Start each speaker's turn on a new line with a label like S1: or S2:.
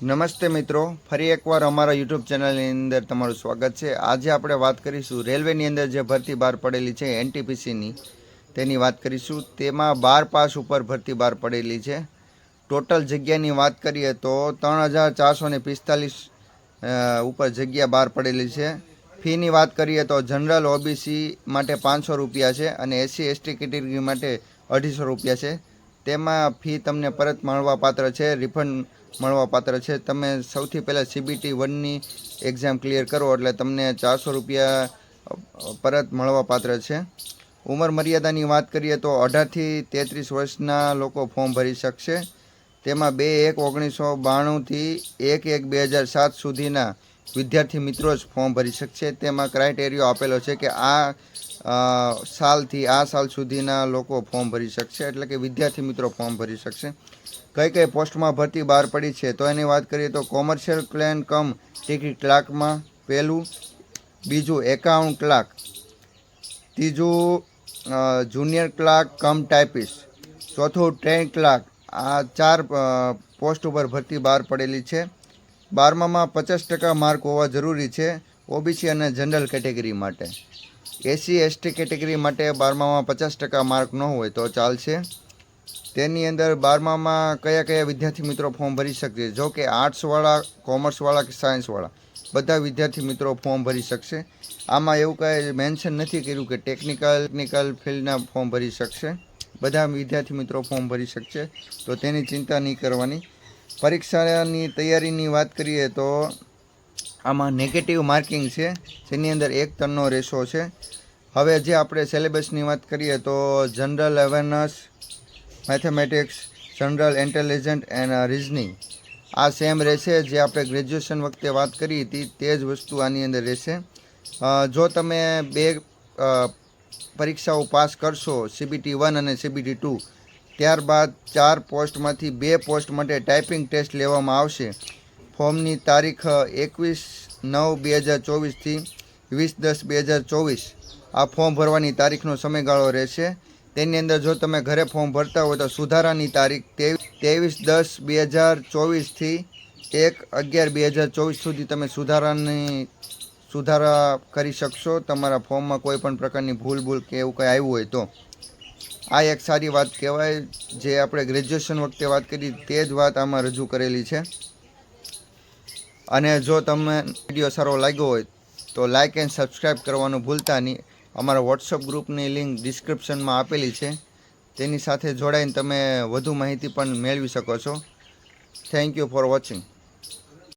S1: નમસ્તે મિત્રો, ફરી એકવાર અમારા યુટ્યુબ ચેનલની અંદર તમારું સ્વાગત છે। આજે આપણે વાત કરીશું રેલવેની અંદર જે ભરતી બહાર પડેલી છે એનટીપીસીની, તેની વાત કરીશું। તેમાં 12 પાસ ઉપર ભરતી બહાર પડેલી છે। ટોટલ જગ્યાની વાત કરીએ તો 3445 ઉપર જગ્યા બહાર પડેલી છે। ફીની વાત કરીએ તો જનરલ ઓબીસી માટે 500 રૂપિયા છે અને એસસી એસટી કેટેગરી માટે 250 રૂપિયા છે। તેમાં ફી તમને પરત મળવાપાત્ર છે, રિફંડ મળવાપાત્ર છે। તમે સૌથી પહેલાં CBT 1ની એક્ઝામ ક્લિયર કરો એટલે તમને 400 રૂપિયા પરત મળવાપાત્ર છે। ઉંમર મર્યાદાની વાત કરીએ તો 18થી 33 વર્ષના લોકો ફોર્મ ભરી શકશે। તેમાં 2/1/1992થી 1/1/2007 સુધીના વિદ્યાર્થી મિત્રો જ ફોર્મ ભરી શકશે। તેમાં ક્રાઇટેરિયો આપેલો છે કે આ સાલથી આ સાલ સુધીના લોકો ફોર્મ ભરી શકશે, એટલે કે વિદ્યાર્થી મિત્રો ફોર્મ ભરી શકશે। કઈ કઈ પોસ્ટમાં ભરતી બહાર પડી છે તો એની વાત કરીએ તો કોમર્શિયલ ક્લેન કમ ટિકિટ ક્લાર્કમાં પહેલું, બીજું એકાઉન્ટ ક્લાર્ક, ત્રીજું જુનિયર ક્લાર્ક કમ ટાઈપિસ્ટ, ચોથું ટ્રેન ક્લાર્ક। આ 4 પોસ્ટ ઉપર ભરતી બહાર પડેલી છે। 12માં 50% માર્ક હોવા જરૂરી છે ઓબીસી અને જનરલ કેટેગરી માટે। એસસી એસટી કેટેગરી માટે 12માં 50% માર્ક ન હોય તો ચાલશે। તેની અંદર 12માં કયા કયા વિદ્યાર્થી મિત્રો ફોર્મ ભરી શકશે? જો કે આર્ટ્સવાળા, કોમર્સવાળા કે સાયન્સવાળા બધા વિદ્યાર્થી મિત્રો ફોર્મ ભરી શકશે। આમાં એવું કાંઈ મેન્શન નથી કર્યું કે ટેકનિકલ ફિલ્ડના ફોર્મ ભરી શકશે। બધા વિદ્યાર્થી મિત્રો ફોર્મ ભરી શકશે, તો તેની ચિંતા નહીં કરવાની। પરીક્ષાની તૈયારીની વાત કરીએ તો આમાં નેગેટિવ માર્કિંગ છે, જેની અંદર 1 ટનનો રેશો છે। હવે જે આપણે સિલેબસની વાત કરીએ તો general awareness, mathematics, general intelligent and reasoning આ સેમ રહેશે। જે આપણે ગ્રેજ્યુએશન વખતે વાત કરી હતી તે જ વસ્તુ આની અંદર રહેશે। જો તમે 2 પરીક્ષાઓ પાસ કરશો, CBT 1 અને CBT 2, ત્યારબાદ 4 પોસ્ટમાંથી 2 પોસ્ટ માટે ટાઈપિંગ ટેસ્ટ લેવામાં આવશે। ફોર્મની તારીખ 21/9/2024થી 20/10/2024 આ ફોર્મ ભરવાની તારીખનો સમયગાળો રહેશે। તેની અંદર જો તમે ઘરે ફોર્મ ભરતા હોય તો સુધારાની તારીખ 23/10/2024થી 1/11/2024 સુધી તમે સુધારા કરી શકશો, તમારા ફોર્મમાં કોઈ પણ પ્રકારની ભૂલ કે એવું કંઈ આવ્યું હોય તો। આ એક સારી વાત કહેવાય, જે આપણે ગ્રેજ્યુએશન વખતે વાત કરી તે જ વાત આમાં રજૂ કરેલી છે। અને જો તમને વિડીયો સારો લાગ્યો હોય તો લાઇક એન્ડ સબસ્ક્રાઈબ કરવાનું ભૂલતા નહીં। અમારા વોટ્સઅપ ગ્રુપની લિંક ડિસ્ક્રિપ્શનમાં આપેલી છે, તેની સાથે જોડાઈને તમે વધુ માહિતી પણ મેળવી શકો છો। Thank you for watching.